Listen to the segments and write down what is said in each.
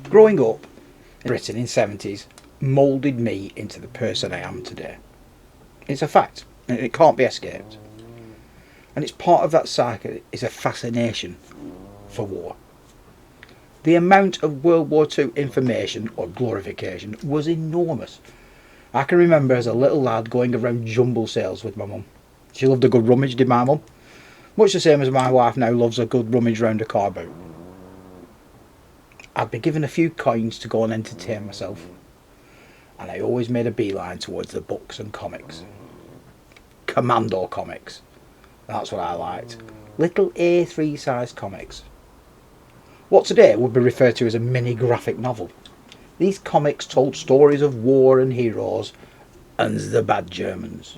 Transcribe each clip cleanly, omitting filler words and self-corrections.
Growing up in Britain in the 70s moulded me into the person I am today. It's a fact, and it can't be escaped. And it's part of that cycle is a fascination for war. The amount of World War II information or glorification was enormous. I can remember as a little lad going around jumble sales with my mum. She loved a good rummage, did my mum. Much the same as my wife now loves a good rummage round a car boot. I'd be given a few coins to go and entertain myself, and I always made a beeline towards the books and comics. Commando comics. That's what I liked. Little A3 size comics. What today would be referred to as a mini graphic novel. These comics told stories of war and heroes and the bad Germans.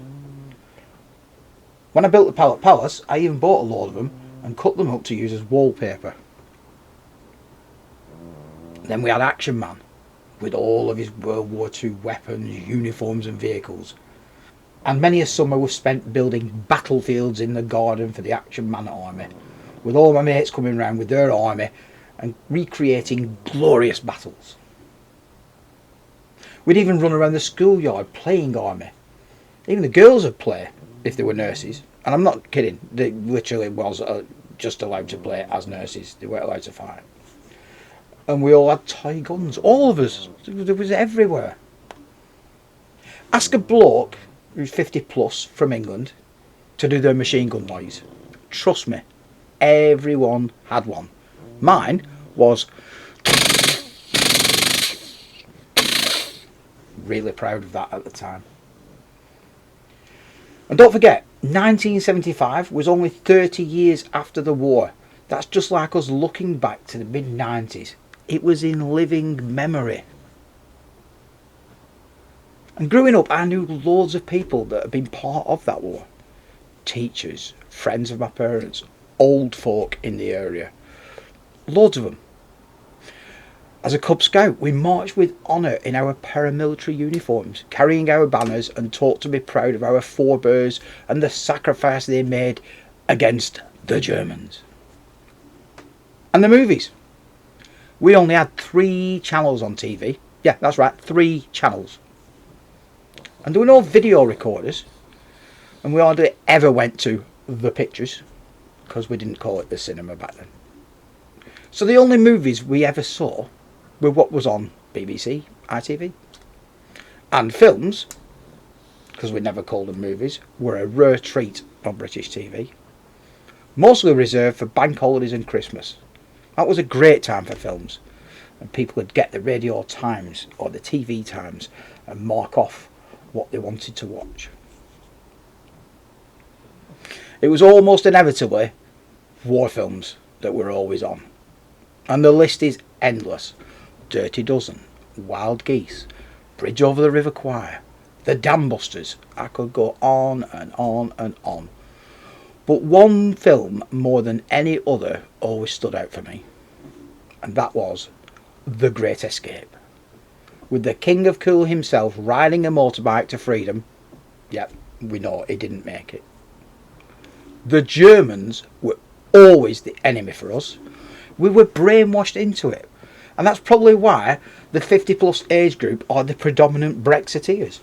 When I built the Pallet Palace, I even bought a load of them and cut them up to use as wallpaper. Then we had Action Man, with all of his World War II weapons, uniforms and vehicles. And many a summer was spent building battlefields in the garden for the Action Man army, with all my mates coming round with their army and recreating glorious battles. We'd even run around the schoolyard playing army. Even the girls would play if they were nurses. And I'm not kidding, they literally was just allowed to play as nurses. They weren't allowed to fight. And we all had toy guns, all of us. It was everywhere. Ask a bloke who's 50 plus from England to do their machine gun noise. Trust me, everyone had one. Mine was really proud of that at the time. And don't forget, 1975 was only 30 years after the war. That's just like us looking back to the mid-90s. It was in living memory. And growing up, I knew loads of people that had been part of that war. Teachers, friends of my parents, old folk in the area. Loads of them. As a Cub Scout, we marched with honour in our paramilitary uniforms, carrying our banners and taught to be proud of our forebears and the sacrifice they made against the Germans. And the movies. We only had 3 channels on TV. Yeah, that's right, 3 channels. And there were no video recorders. And we hardly ever went to the pictures, because we didn't call it the cinema back then. So the only movies we ever saw were what was on BBC, ITV. And films, because we never called them movies, were a rare treat on British TV. Mostly reserved for bank holidays and Christmas. That was a great time for films. And people would get the Radio Times or the TV Times and mark off what they wanted to watch. It was almost inevitably war films that were always on. And the list is endless. Dirty Dozen, Wild Geese, Bridge over the River Kwai, The Dam Busters. I could go on and on and on. But one film more than any other always stood out for me. And that was The Great Escape. With the King of Cool himself riding a motorbike to freedom. Yep, we know he didn't make it. The Germans were always the enemy for us. We were brainwashed into it. And that's probably why the 50 plus age group are the predominant Brexiteers.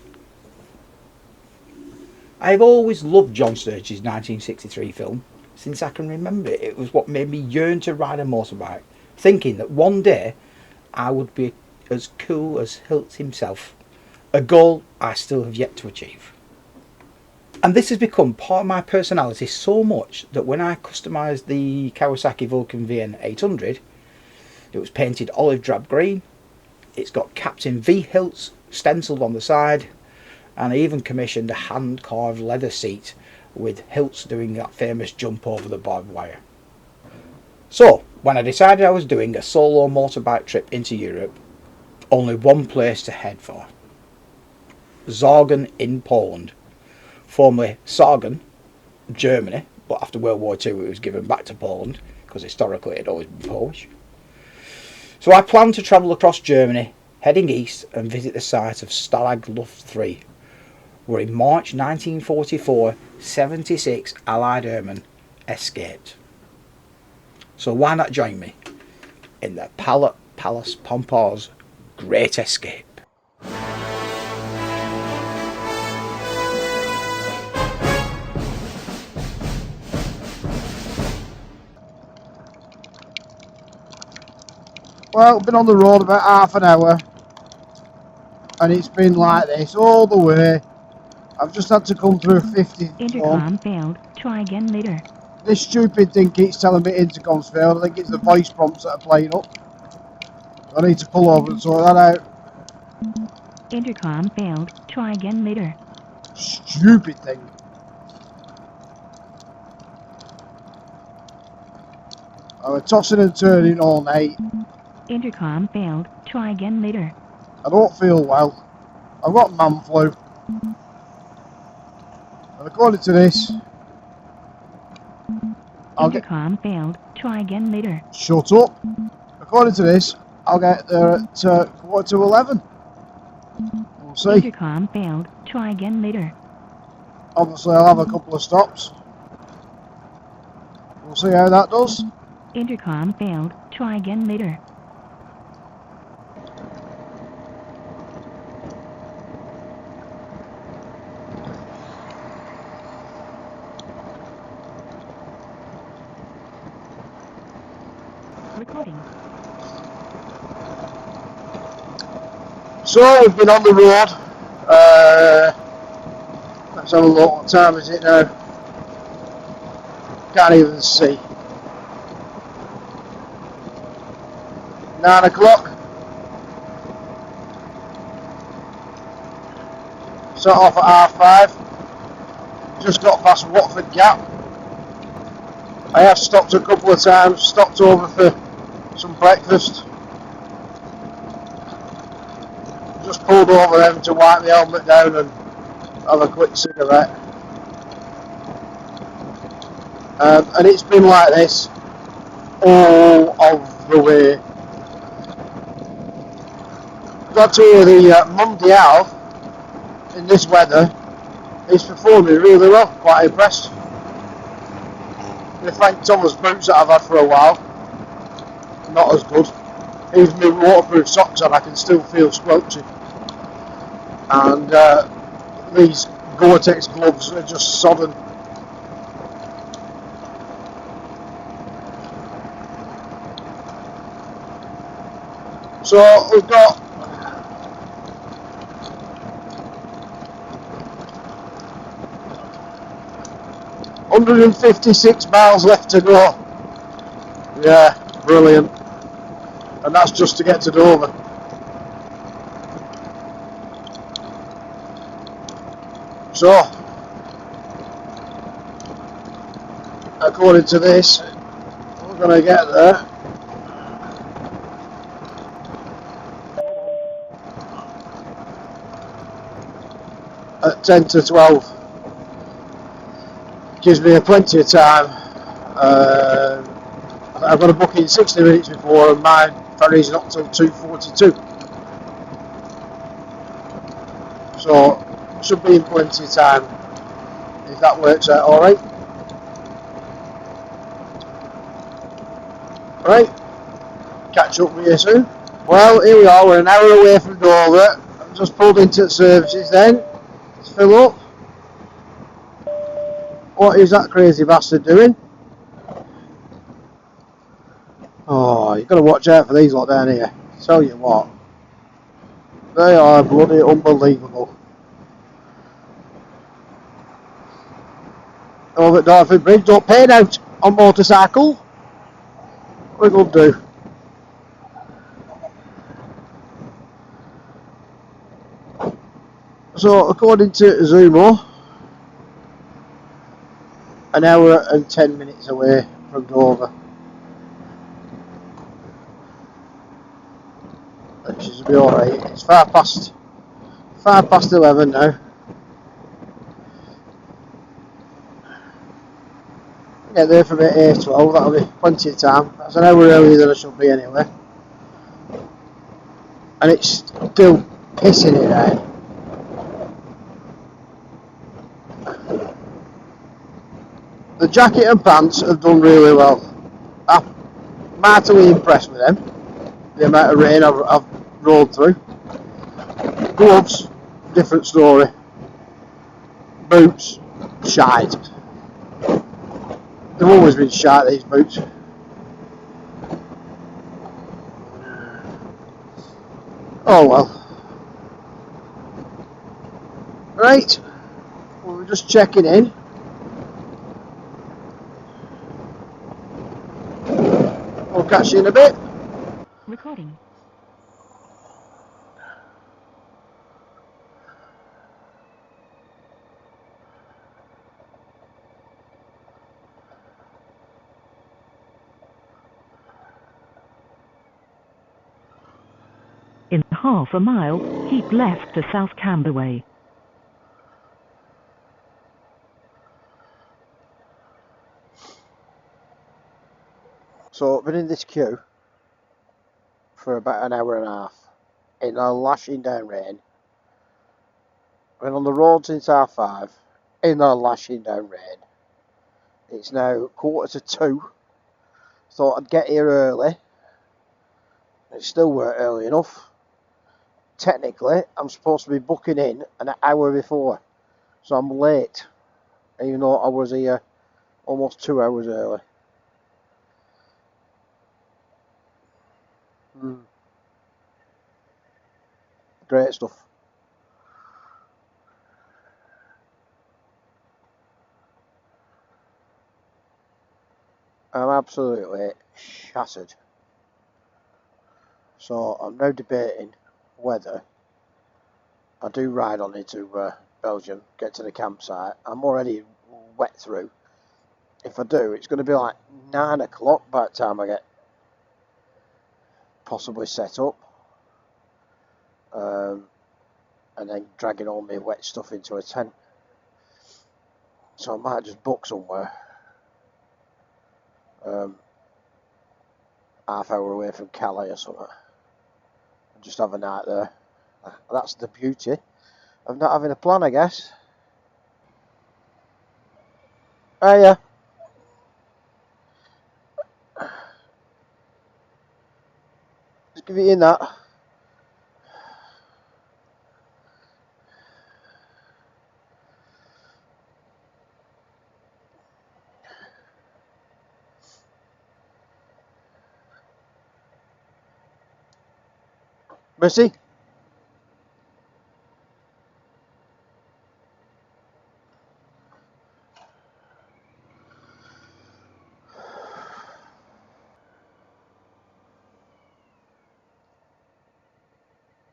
I've always loved John Sturges' 1963 film. Since I can remember it, it was what made me yearn to ride a motorbike, thinking that one day I would be as cool as Hilt himself, a goal I still have yet to achieve. And this has become part of my personality so much that when I customised the Kawasaki Vulcan VN 800, it was painted olive drab green, it's got Captain V hilts stencilled on the side, and I even commissioned a hand carved leather seat with hilts doing that famous jump over the barbed wire. So when I decided I was doing a solo motorbike trip into Europe, only one place to head for. Zargen in Poland, formerly Sargen, Germany, but after World War II it was given back to Poland because historically it had always been Polish. So I planned to travel across Germany, heading east and visit the site of Stalag Luft III, where in March 1944 76 Allied airmen escaped. So why not join me in the Pallet Palace Pompar's Great Escape. Well, been on the road about half an hour and it's been like this all the way. I've just had to come through 50. Intercom failed. Try again later. This stupid thing keeps telling me intercom's failed. I think it's the voice prompts that are playing up. I need to pull over and sort that out. Intercom failed. Try again later. Stupid thing. I was tossing and turning all night. Intercom failed. Try again later. I don't feel well. I've got man flu. And according to this, Intercom failed. Try again later. Shut up. According to this, I'll get there at 11:15. We'll see. Intercom failed. Try again later. Obviously, I'll have a couple of stops. We'll see how that does. Intercom failed. Try again later. Recording. So we've been on the road. Let's have a look. What time is it now? Can't even see. 9 o'clock. Set off at 5:30. Just got past Watford Gap. I have stopped a couple of times. Stopped over for some breakfast. Just pulled over them to wipe the helmet down and have a quick cigarette. And it's been like this all of the way. Got to hear the Mondial in this weather. He's performing really well, quite impressed. The Frank Thomas boots that I've had for a while, not as good. Even my waterproof socks on, I can still feel squelchy. And these Gore-Tex gloves are just sodden. So we've got $156 miles left to go. Yeah, brilliant. And that's just to get to Dover. So, according to this, we're going to get there at 10 to 12. Gives me plenty of time. I've got a booking 60 minutes before, and mine ferries not till 2:42. So should be in plenty of time if that works out all right. Right, catch up with you soon. Well, here we are. We're an hour away from Dover. I've just pulled into the services then. Let's fill up. What is that crazy bastard doing? Oh, you've got to watch out for these lot down here. Tell you what, they are bloody unbelievable. Over at Dartford Bridge, don't pay out on motorcycle. What are we going to do? So, according to Zumo, an hour and 10 minutes away from Dover. Which should be alright. It's far past 11 now. Get there for about 8:12, that'll be plenty of time. That's an hour earlier than I should be anyway. And it's still pissing it out. The jacket and pants have done really well. I'm mightily impressed with them. the amount of rain I've rolled through. Gloves, different story. Boots, shite. They've always been shite, these boots. Oh well. Right, well, we're just checking in. We'll catch you in a bit. Recording. In half a mile, keep left to South Camberway. So I've been in this queue for about an hour and a half in a lashing down rain. Been on the road since 5:30 in a lashing down rain. It's now 1:45. Thought I'd get here early. It still weren't early enough. Technically, I'm supposed to be booking in an hour before, so I'm late, even though I was here almost 2 hours early. Great stuff. I'm absolutely shattered. So I'm now debating whether I do ride on into Belgium, get to the campsite. I'm already wet through. If I do, it's going to be like 9 o'clock by the time I get possibly set up. And then dragging all my wet stuff into a tent. So I might just book somewhere. Half hour away from Calais or something. And just have a night there. That's the beauty of not having a plan, I guess. Oh yeah. Just give it in that. Missy?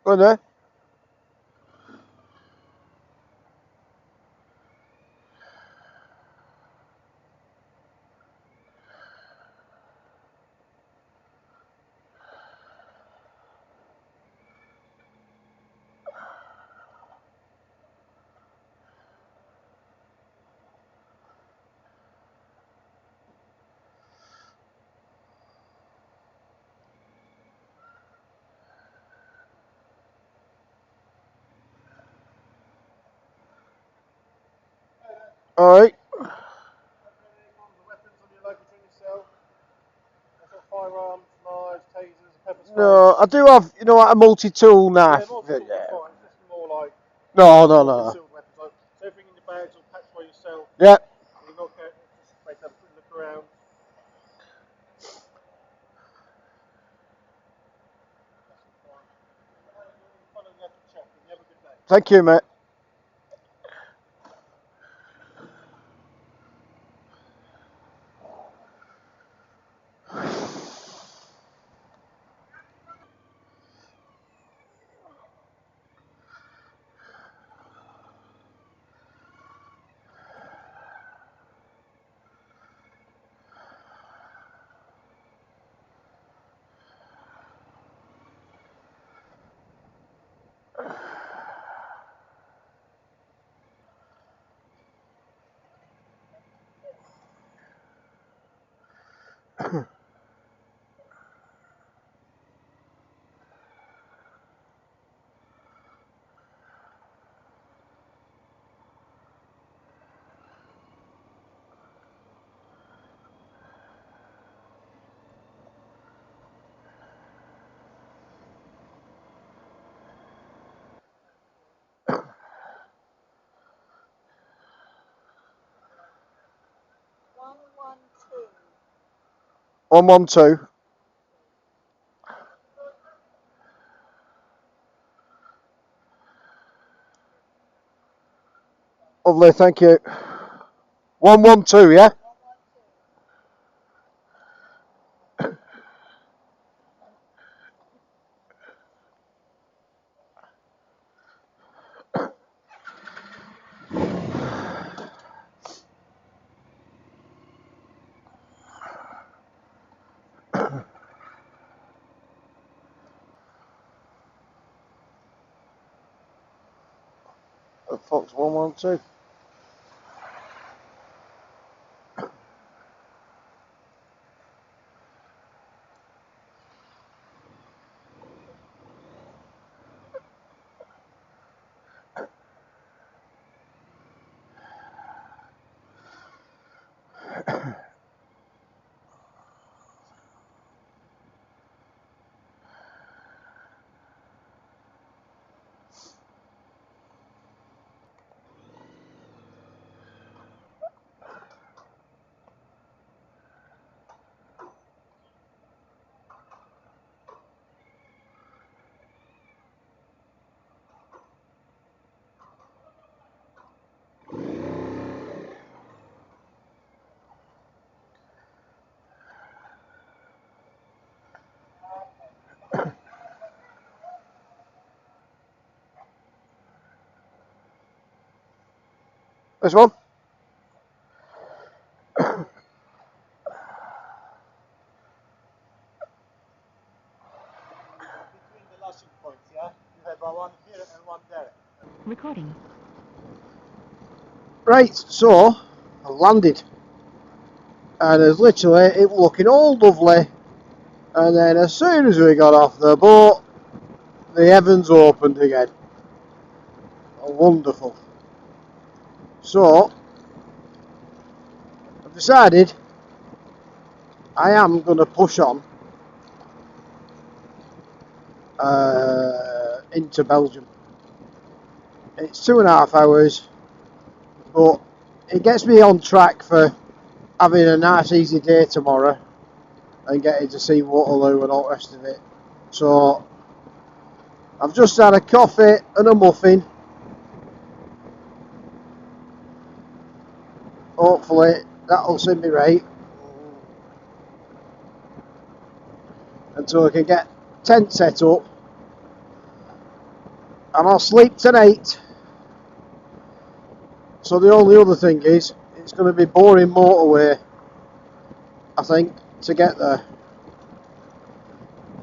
Go on there. Alright. No, I do have, you know, like a multi-tool knife. Yeah, No, no, no. So everything in the bags or packed by yourself. Yeah. You knock out, just have a quick look around. Thank you, mate. 112. Lovely, thank you. 112, yeah? The fuck's 112? This one? Recording. Right, so I landed, and as literally it was looking all lovely, and then as soon as we got off the boat, the heavens opened again. Wonderful. So I've decided I am going to push on into Belgium. It's 2.5 hours, but it gets me on track for having a nice easy day tomorrow and getting to see Waterloo and all the rest of it. So I've just had a coffee and a muffin. Hopefully that'll see me right until I can get tent set up, and I'll sleep tonight. So the only other thing is, it's going to be boring motorway, I think, to get there.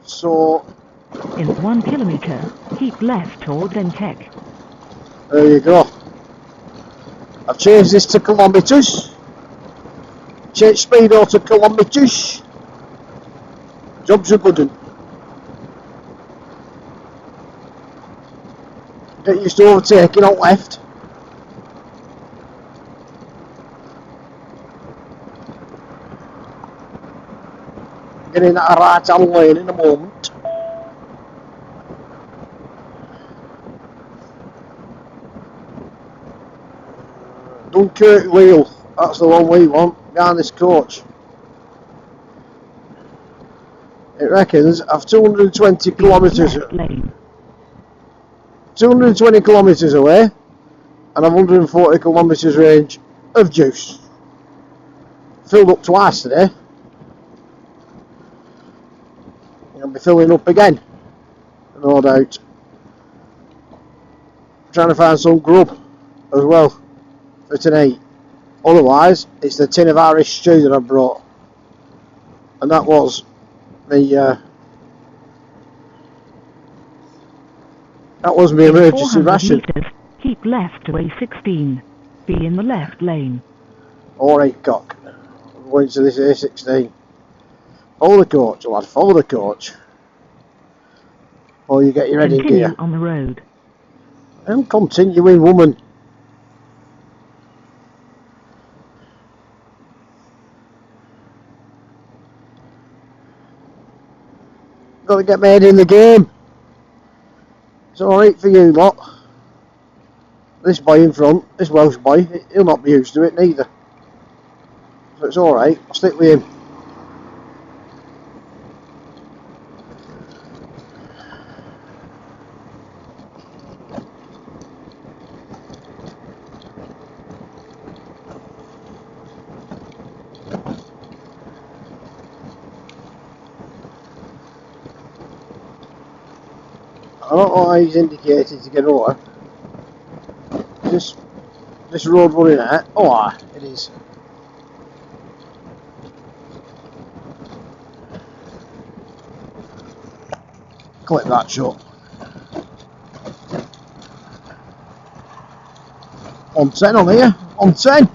So In 1 kilometre, keep left towards Entech. there you go. I've changed this to kilometres. Change speedo to kilometres. Job's a good one. Get used to overtaking on left. Getting that right hand lane in a moment. Dunkirk wheel, that's the one we want behind this coach. It reckons I've 220 kilometres. Left lane. 220 kilometres away, and I've 140 kilometres range of juice. Filled up twice today. I'll be filling up again, no doubt. Trying to find some grub as well for tonight. Otherwise, it's the tin of Irish stew that I brought, and that was the that was my emergency 400 ration. metres, keep left to A16. Be in the left lane. Or a cock. I'm going to this A16. Follow the coach, lad, follow the coach. Or you get your head in Continue gear. on the road. I'm continuing, woman. Got to get my head in the game. It's alright for you lot. This boy in front, this Welsh boy, he'll not be used to it neither. So it's alright, I'll stick with him. I don't know why he's indicated to get over. This road running at. Oh, it is. Clip that shut. On 10 on here. On 10.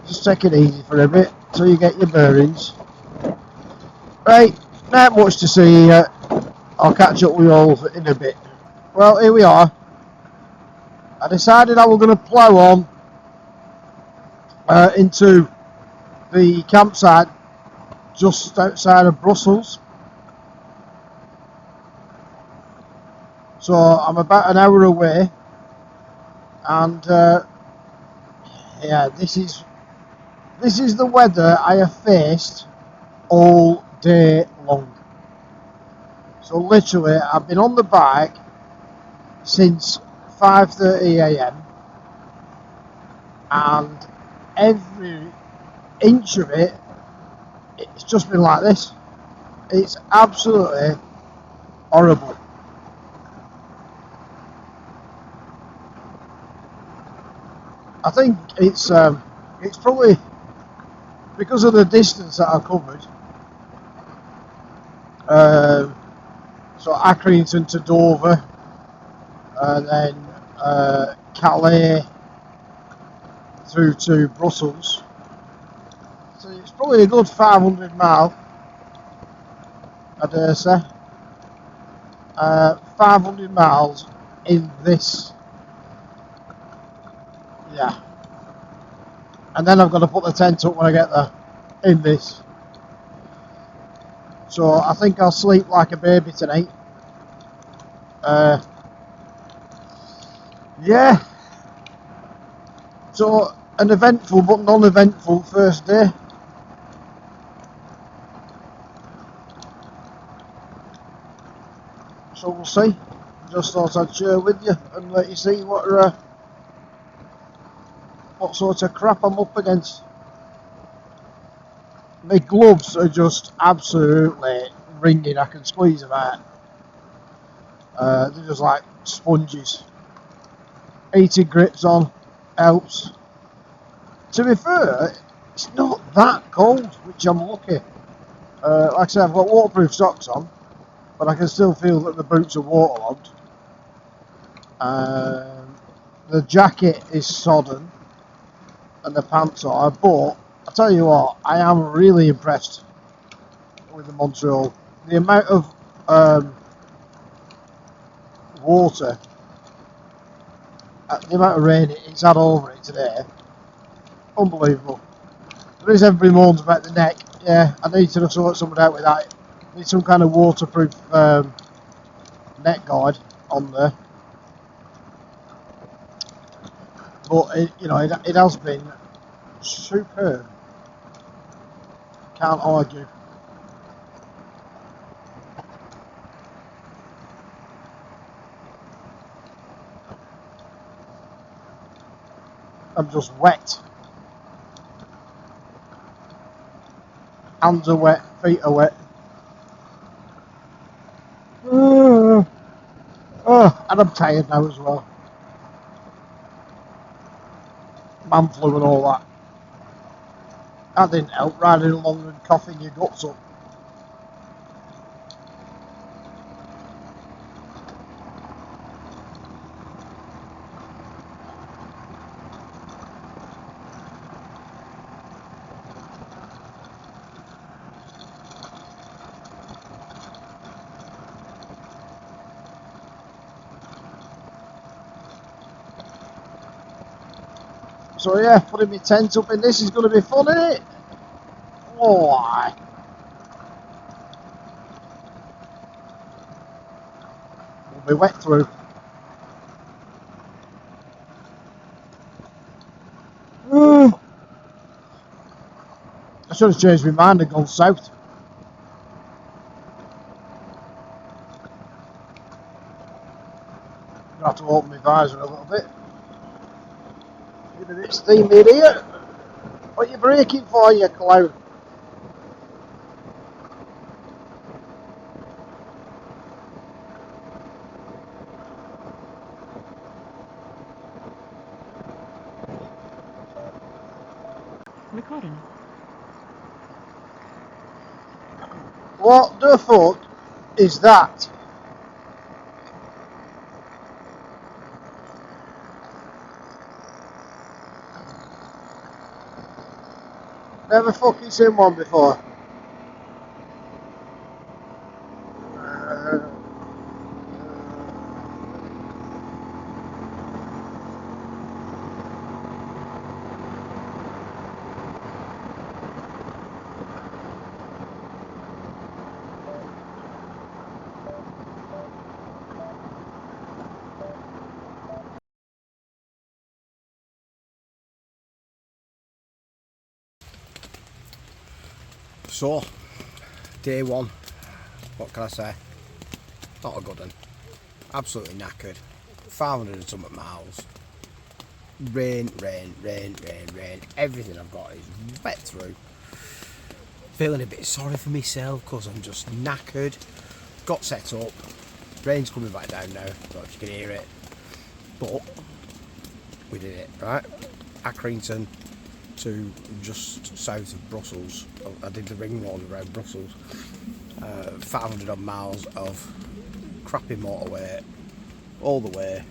Just take it easy for a bit till you get your bearings. Right, not much to see yet. I'll catch up with you all in a bit. Well, here we are. I decided I was going to plough on into the campsite just outside of Brussels. So I'm about an hour away, and yeah, this is the weather I have faced all day long. So literally, I've been on the bike since 5:30 a.m. and every inch of it, it's just been like this. It's absolutely horrible. I think it's probably because of the distance that I covered. So Accrington to Dover, and then Calais through to Brussels. So it's probably a good 500 mile, I dare say. 500 miles in this. Yeah. And then I've got to put the tent up when I get there in this. So I think I'll sleep like a baby tonight. Yeah. So an eventful but non-eventful first day. So we'll see. Just thought I'd share with you and let you see what sort of crap I'm up against. My gloves are just absolutely ringing. I can squeeze them out. They're just like sponges. Heated grips on helps. To be fair, it's not that cold, which I'm lucky. Like I said, I've got waterproof socks on, but I can still feel that the boots are waterlogged. The jacket is sodden, and the pants are, but I tell you what, I am really impressed with the Montreal. The amount of water, the amount of rain it's had over it today, unbelievable. There is everybody moans about the neck. Yeah, I need to sort something out with that. I need some kind of waterproof neck guard on there. But it has been superb. Can't argue. I'm just wet. Hands are wet, feet are wet. And I'm tired now as well. Man flu and all that. That didn't help, riding along and coughing your guts up. So yeah, putting my tent up in this is going to be fun, isn't it? Oh, aye. We'll be wet through. I should have changed my mind and gone south. I'm going to have to open my visor a little bit. It's a bit steamy in here. What are you braking for, you clown? Recording. What the fuck is that? Never fucking seen one before. So, day one, what can I say? Not a good one. Absolutely knackered. 500 and something miles. Rain. Everything I've got is wet through. Feeling a bit sorry for myself because I'm just knackered. Got set up. Rain's coming back down now, don't know if you can hear it. But we did it, right? Accrington to just south of Brussels. I did the ring road around Brussels. 500 odd miles of crappy motorway all the way,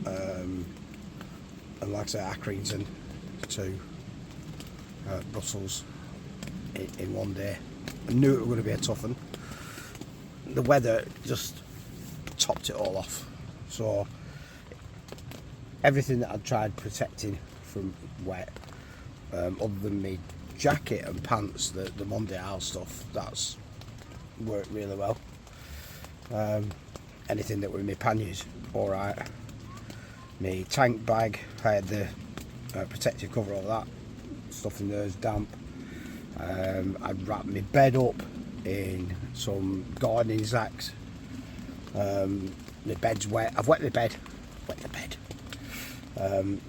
and like I say, Accrington to Brussels in one day. I knew it was going to be a tough one. The weather just topped it all off. So everything that I'd tried protecting from wet, other than me jacket and pants, the Mondial stuff, that's worked really well. Anything that were in my panniers, alright. My tank bag, I had the protective cover over that, stuff in there's damp. I'd wrapped my bed up in some gardening sacks. My bed's wet, I've wet the bed.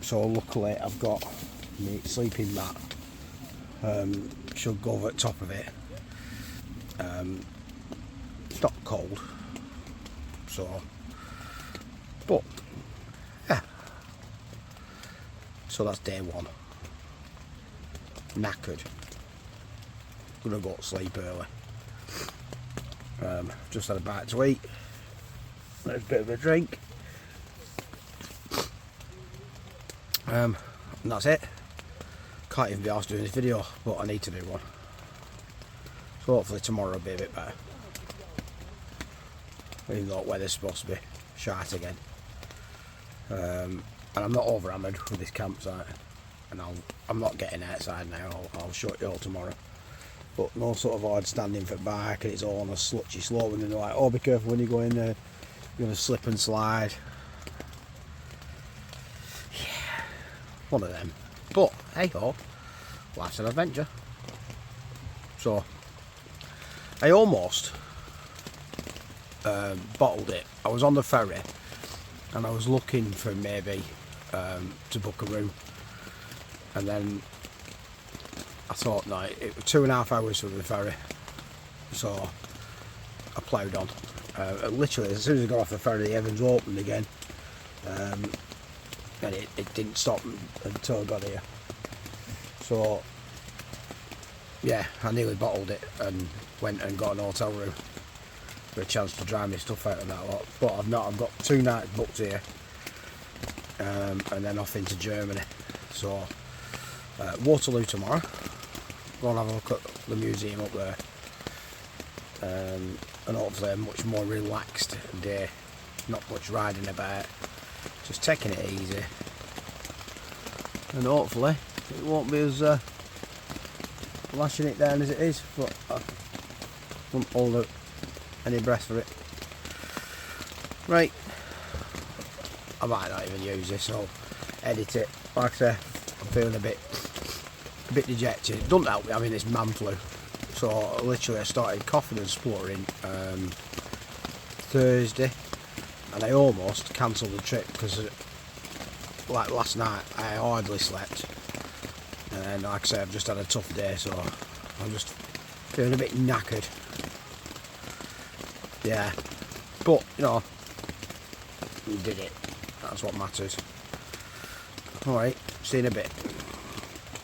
So luckily I've got my sleeping mat, should go over the top of it. It's not cold, so, but yeah, so that's day one. Knackered, gonna go to sleep early. Just had a bite to eat, a bit of a drink, and that's it. Can't even be asked doing this video, but I need to do one. So hopefully tomorrow will be a bit better. Even though the weather's supposed to be shite again. And I'm not over hammered with this campsite. And I'm not getting outside now, I'll show it you all tomorrow. But no sort of hard standing for bike, and it's all on a slutchy slope, and they're like, oh, be careful when you go in there, you're going to slip and slide. Yeah, one of them. But hey ho, life's an adventure. So I almost bottled it. I was on the ferry and I was looking for maybe to book a room, and then I thought, no, it was 2.5 hours from the ferry, so I ploughed on. Literally as soon as I got off the ferry, the heavens opened again, and it didn't stop until I got here. So yeah, I nearly bottled it and went and got an hotel room for a chance to dry my stuff out of that lot. But I've not. I've got 2 nights booked here, and then off into Germany. So Waterloo tomorrow. Go and have a look at the museum up there, and hopefully a much more relaxed day. Not much riding about, just taking it easy, and hopefully it won't be as lashing it down as it is. But I won't hold out any breath for it. Right, I might not even use this, I'll edit it. Like I say, I'm feeling a bit dejected. It doesn't help me having this man flu. So literally I started coughing and spluttering Thursday, and I almost cancelled the trip because like last night I hardly slept, and like I say, I've just had a tough day, so I'm just feeling a bit knackered. Yeah, but you know, we did it. That's what matters. Alright, see you in a bit.